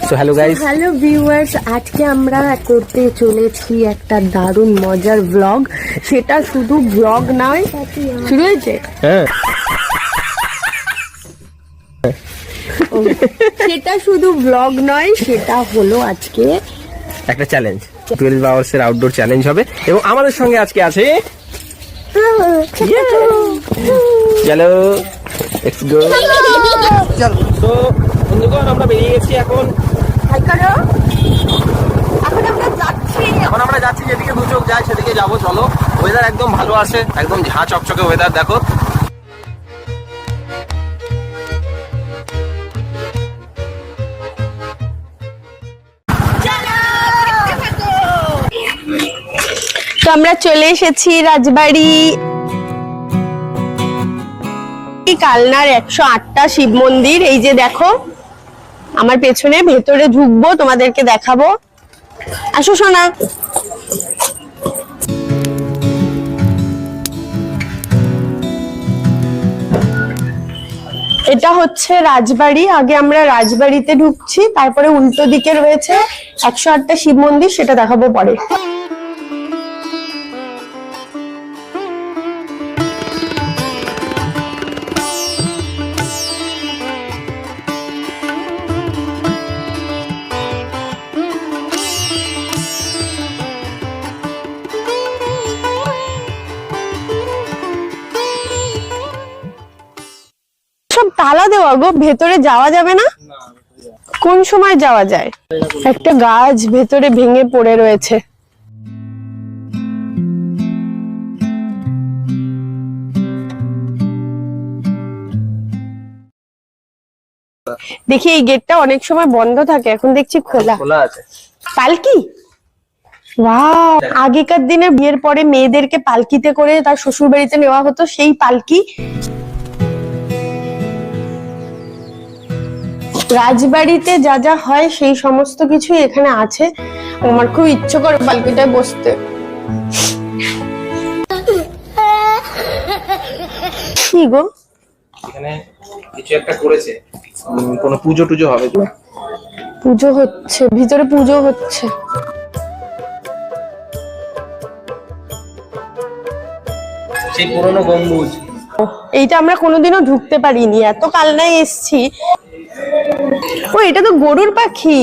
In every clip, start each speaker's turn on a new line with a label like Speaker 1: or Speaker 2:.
Speaker 1: So hello guys,
Speaker 2: hello viewers, আজকে আমরা করতে চলেছি একটা দারুণ মজার ব্লগ। সেটা শুধু ব্লগ নয়, শুরু হয়েছে
Speaker 1: হ্যাঁ
Speaker 2: সেটা শুধু ব্লগ নয়, সেটা হলো আজকে
Speaker 1: একটা চ্যালেঞ্জ, 12 আওয়ার্স এর আউটডোর চ্যালেঞ্জ হবে এবং আমাদের সঙ্গে আজকে আছে চলো লেটস গো। চলো তো বন্ধুগণ, আমরা বেরিয়ে গেছি এখন আমরা যাচ্ছি যেদিকে দু চোখ যায় সেদিকে যাবো। চলো, ওয়েদার একদম ভালো আছে, একদম ঝাঁ চকচকে ওয়েদার। দেখো
Speaker 2: তো আমরা চলে এসেছি রাজবাড়ি কালনার 108টা শিব মন্দির। এই যে দেখো আমার পেছনে, ভেতরে ঢুকবো, তোমাদেরকে দেখাবো। আসো সোনা। এটা হচ্ছে রাজবাড়ি। আগে আমরা রাজবাড়িতে ঢুকছি, তারপরে উল্টো দিকে রয়েছে 108টা শিব মন্দির, সেটা দেখাবো পরে। সব তালা দেওয়া গো, ভেতরে যাওয়া যাবে না? কোন সময় যাওয়া যায়? একটা গাছ ভেতরে ভেঙে পড়ে রয়েছে। দেখি এই গেটটা অনেক সময় বন্ধ থাকে, এখন দেখছি খোলা।
Speaker 1: খোলা আছে।
Speaker 2: পালকি, ওয়াও! আগেকার দিনে বিয়ের পরে মেয়েদেরকে পালকিতে করে তার শ্বশুর বাড়িতে নেওয়া হতো, সেই পালকি। রাজবাড়িতে যা যা হয় সেই সমস্ত কিছু এখানে আছে। আমার খুব ইচ্ছে করে পালকিটায় বসতে। কি গো,
Speaker 1: এখানে কিছু একটা করেছে, কোনো পুজো টুজো হবে।
Speaker 2: পুজো হচ্ছে, ভিতরে পুজো হচ্ছে।
Speaker 1: সেই পুরনো গম্বুজ।
Speaker 2: এইটা আমরা কোনোদিনও ঢুকতে পারিনি, এত কালনায় এসছি। ও, এটা তো গরুর পাখি।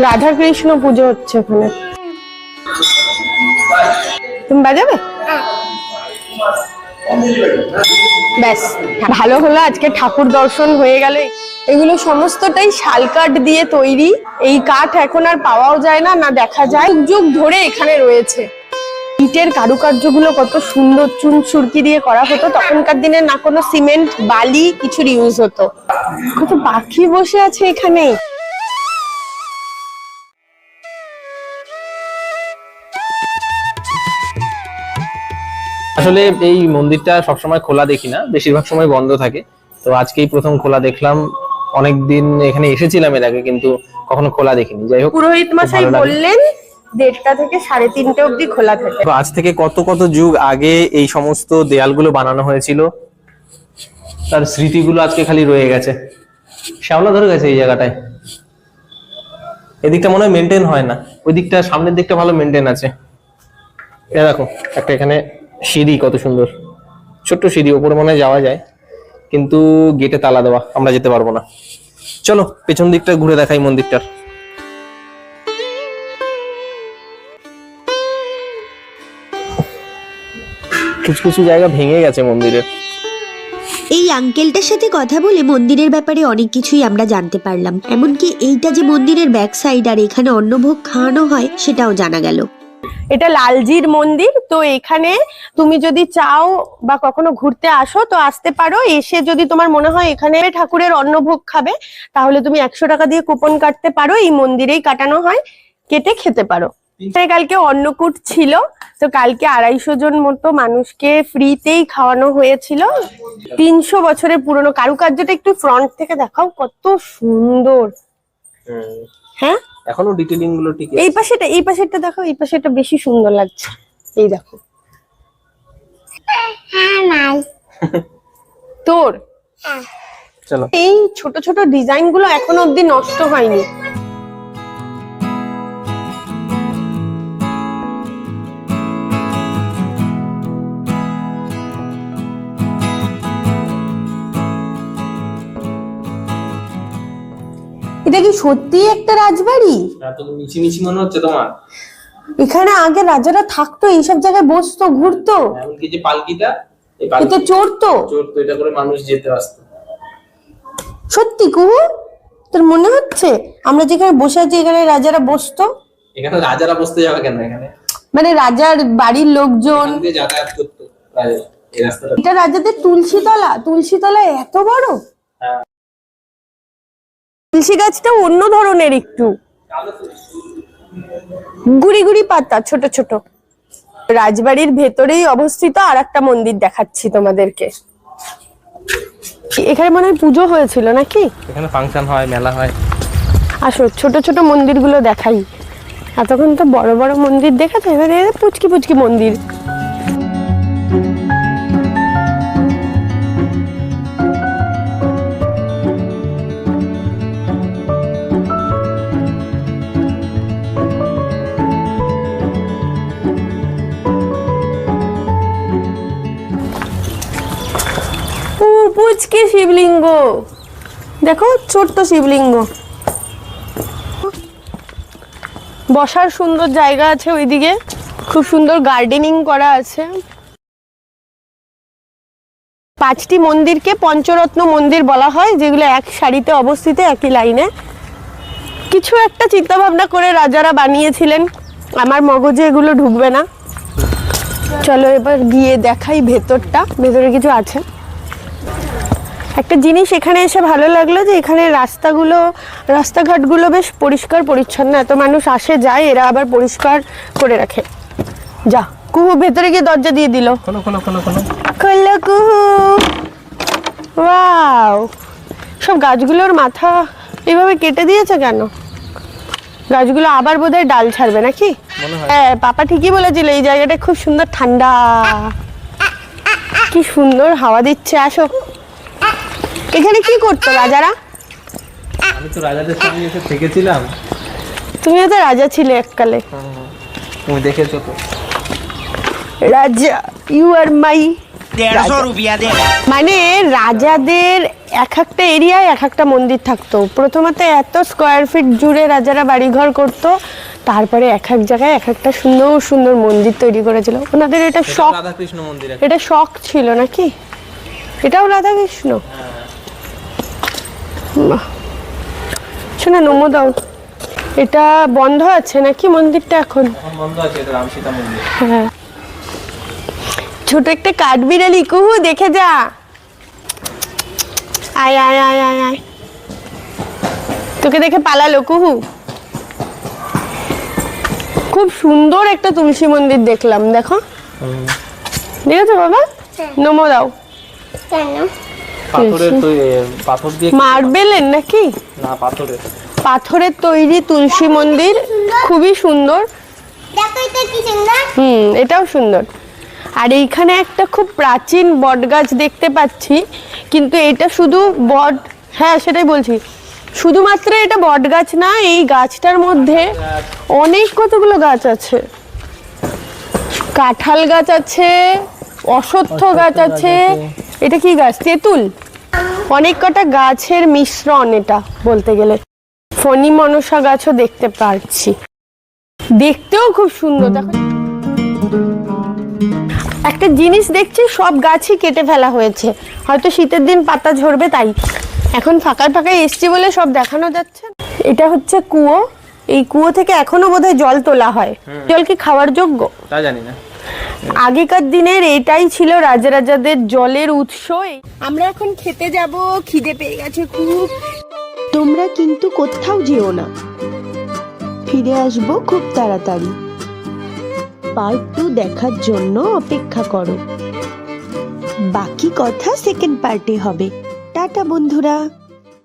Speaker 2: রাধা কৃষ্ণ পুজো হচ্ছে এখানে। তুমি বাজাবে? ব্যাস, ভালো হলো, আজকে ঠাকুর দর্শন হয়ে গেল। এগুলো সমস্তটাই শাল কাঠ দিয়ে তৈরি। এই কাঠ এখন আর পাওয়াও যায় না, না দেখা যায়। যুগ যুগ ধরে এখানে রয়েছে। ইটের কারুকার্যগুলো কত সুন্দর, চুন সুরকি দিয়ে করা হতো। তখনকার দিনে না কোনো সিমেন্ট বালি কিছুর ইউজ হতো। কত পাখি বসে আছে এখানে।
Speaker 1: আসলে এই মন্দিরটা সবসময় খোলা দেখি না, বেশিরভাগ সময় বন্ধ থাকে। তো আজকেই প্রথম খোলা দেখলাম। অনেকদিন এখানে এসেছিলাম এর আগে, কিন্তু কখনো খোলা দেখিনি। যাই হোক,
Speaker 2: পুরোহিত
Speaker 1: খুব
Speaker 2: মশাই
Speaker 1: ভালো লাগলো।
Speaker 2: বললেন 1:30টা থেকে 3:30 অবধি খোলা থাকে।
Speaker 1: তো আজ থেকে কত কত যুগ আগে এই সমস্ত দেয়ালগুলো বানানো হয়েছিল, তার স্মৃতিগুলো আজকে খালি রয়ে গেছে। শ্যাওলা ধরে গেছে এই জায়গাটায়। এদিকটা মনে হয় মেনটেন হয় না, ওই দিকটা, সামনের দিকটা ভালো মেনটেন আছে। এ দেখো একটা এখানে সিঁড়ি, কত সুন্দর ছোট্ট সিঁড়ি, ওপরে মনে হয় যাওয়া যায়, কিন্তু গেটে তালা দেওয়া, আমরা যেতে পারবো না। চলো পেছন দিকটা ঘুরে দেখাই মন্দিরটার। কিছু কিছু জায়গা ভেঙে গেছে মন্দিরের।
Speaker 3: এই আঙ্কেলটার সাথে কথা বলে মন্দিরের ব্যাপারে অনেক কিছুই আমরা জানতে পারলাম। এমনকি এইটা যে মন্দিরের ব্যাক সাইড আর এখানে অন্নভোগ খাওয়ানো হয় সেটাও জানা গেল।
Speaker 2: এটা লালজির মন্দির। তো এখানে তুমি যদি চাও বা কখনো ঘুরতে আসো তো আসতে পারো। এসে যদি তোমার মনে হয় এখানে ঠাকুরের অন্নভোগ খাবে, তাহলে তুমি 100 টাকা দিয়ে কুপন কাটতে পারো। এই মন্দিরেই কাটানো হয়, কেটে খেতে পারো। কালকে অন্নকূট ছিল, তো কালকে 250 জন মতো মানুষকে ফ্রিতেই খাওয়ানো হয়েছিল। 300 বছরের পুরনো। কারুকার্যটা একটু ফ্রন্ট থেকে দেখাও, কত সুন্দর। হ্যাঁ,
Speaker 1: এখনো ডিটেইলিং গুলো ঠিক আছে।
Speaker 2: এই পাশেটা দেখো, এই পাশেটা বেশি সুন্দর লাগছে। এই দেখো, তোর
Speaker 1: চলো।
Speaker 2: এই ছোট ছোট ডিজাইন গুলো এখনো অব্দি নষ্ট হয়নি। এটা কি সত্যি একটা রাজবাড়ি?
Speaker 1: এত মিছি মিছি মনে হচ্ছে তোমার?
Speaker 2: এখানে আগে রাজারা থাকতো, এইসব জায়গায় বসতো, ঘুরতো।
Speaker 1: এমনকি যে পালকিটা, এই
Speaker 2: এতে
Speaker 1: পালকি
Speaker 2: চড়তো।
Speaker 1: চড়তো, এটা করে মানুষ যেতে আসতো।
Speaker 2: সত্যি কুহু, তোর মনে হচ্ছে আমরা যেখানে বসে আছি এখানে রাজারা বসতো?
Speaker 1: এখানে রাজারা বসতে যাবে কেন? এখানে
Speaker 2: মানে রাজার বাড়ির লোকজন
Speaker 1: এখান দিয়ে যাতায়াত করতো রাজারা, এই রাস্তাটা।
Speaker 2: এটা রাজাদের তুলসীতলা। তুলসীতলা এত বড়?
Speaker 1: হ্যাঁ।
Speaker 2: তুলসী গাছটা অন্য ধরনের, একটু গুড়ি গুড়ি পাতা, ছোট ছোট। রাজবাড়ির ভেতরেই অবস্থিত আর একটা মন্দির দেখাচ্ছি তোমাদেরকে। এখানে মনে হয় পুজো হয়েছিল নাকি?
Speaker 1: এখানে ফাংশন হয়, মেলা হয়।
Speaker 2: আসো ছোট ছোট মন্দিরগুলো দেখাই। এতক্ষণ তো বড় বড় মন্দির দেখেছো, এবারে পুচকি পুচকি মন্দির। ও পুচকি শিবলিঙ্গ দেখো, ছোট্ট শিবলিঙ্গ। বসার সুন্দর জায়গা আছে ওইদিকে, খুব সুন্দর গার্ডেনিং করা আছে। 5টি মন্দিরকে পঞ্চরত্ন মন্দির বলা হয়, যেগুলো এক সারিতে অবস্থিত, একই লাইনে। কিছু একটা চিন্তা ভাবনা করে রাজারা বানিয়েছিলেন, আমার মগজে এগুলো ঢুকবে না। চলো এবার গিয়ে দেখাই ভেতরটা, ভেতরে কিছু আছে। একটা জিনিস এখানে এসে ভালো লাগলো যে এখানে রাস্তাঘাটগুলো বেশ পরিষ্কার পরিচ্ছন্ন। এত মানুষ আসে যায়, এরা আবার পরিষ্কার করে রাখে। যা কুহু, ভেতরে গিয়ে দরজা দিয়ে দিল।
Speaker 1: খোলো খোলো খোলো খোলো।
Speaker 2: খোলো কুহু। ওয়াও, সব গাছগুলোর মাথা এভাবে কেটে দিয়েছে কেন? গাছগুলো আবার বোধহয় ডাল ছাড়বে নাকি? হ্যাঁ, পাপা ঠিকই বলেছিল, এই জায়গাটা খুব সুন্দর ঠান্ডা, কি সুন্দর হাওয়া দিচ্ছে। আসো। এখানে কি করতো রাজারা?
Speaker 1: আমি তো রাজাদের সঙ্গে এসে থেকেছিলাম।
Speaker 2: তুমিও তো রাজা ছিলে এককালে।
Speaker 1: তুমি দেখেছো তো।
Speaker 2: রাজা, ইউ আর মাই।
Speaker 4: 150 रुपया दे।
Speaker 2: মানে রাজাদের এক একটা এরিয়ায় এক একটা মন্দির থাকতো। প্রথমত এত স্কোয়ার ফিট জুড়ে রাজারা বাড়িঘর করতো, তারপরে এক এক জায়গায় এক একটা সুন্দর সুন্দর মন্দির তৈরি করেছিল। ওনাদের এটা শখ,
Speaker 1: রাধাকৃষ্ণ মন্দির।
Speaker 2: এটা শখ ছিল নাকি? এটাও রাধাকৃষ্ণ। বাহ, শোনা নমো দাও। এটা বন্ধ আছে নাকি মন্দিরটা এখন?
Speaker 1: এখন বন্ধ আছে, এটা রামসীতা মন্দির।
Speaker 2: হ্যাঁ, ছোট একটা কাঠবিড়ালি, কুহু দেখে যা। আয় আয় আয় আয় আয়, তোকে দেখে পালালো কুহু। খুব সুন্দর একটা তুলসী মন্দির দেখলাম, দেখো। দেখেছো বাবা? নমো দাও।
Speaker 1: পাথরের পাথর দিয়ে,
Speaker 2: মার্বেলের নাকি?
Speaker 1: না পাথরের।
Speaker 2: পাথরের তৈরি তুলসী মন্দির, খুবই সুন্দর। এটাও সুন্দর। আর এইখানে একটা খুব প্রাচীন বট গাছ দেখতে পাচ্ছি, কিন্তু এটা শুধু বট, হ্যাঁ সেটাই বলছি, শুধুমাত্র এটা বট গাছ না, এই গাছটার মধ্যে অনেক কতগুলো গাছ আছে। কাঁঠাল গাছ আছে, অশ্বত্থ গাছ আছে। এটা কি গাছ? তেঁতুল। অনেক কটা গাছের মিশ্রণ এটা বলতে গেলে। ফণী মনসা গাছও দেখতে পাচ্ছি, দেখতেও খুব সুন্দর। দেখো একটা জিনিস দেখছি, সব গাছই কেটে ফেলা হয়েছে, হয়তো শীতের দিন পাতা ঝরবে তাই। এখন ফাঁকায় ফাঁকায় এসছি বলে সব দেখানো যাচ্ছে। এটা হচ্ছে কুয়ো, এই কুয়ো থেকে এখনো বোধহয় জল তোলা হয়। জল কি খাওয়ার যোগ্য
Speaker 1: তা জানি না।
Speaker 2: আগেকার দিনের এটাই ছিল রাজাদের জলের উৎস। আমরা এখন খেতে যাব, খিদে পেয়ে গেছে খুব।
Speaker 3: তোমরা কিন্তু কোথাও যেও না, ফিরে আসবো খুব তাড়াতাড়ি। পার্ট 2 দেখার জন্য অপেক্ষা করো। বাকি কথা সেকেন্ড পার্টে হবে। টাটা বন্ধুরা।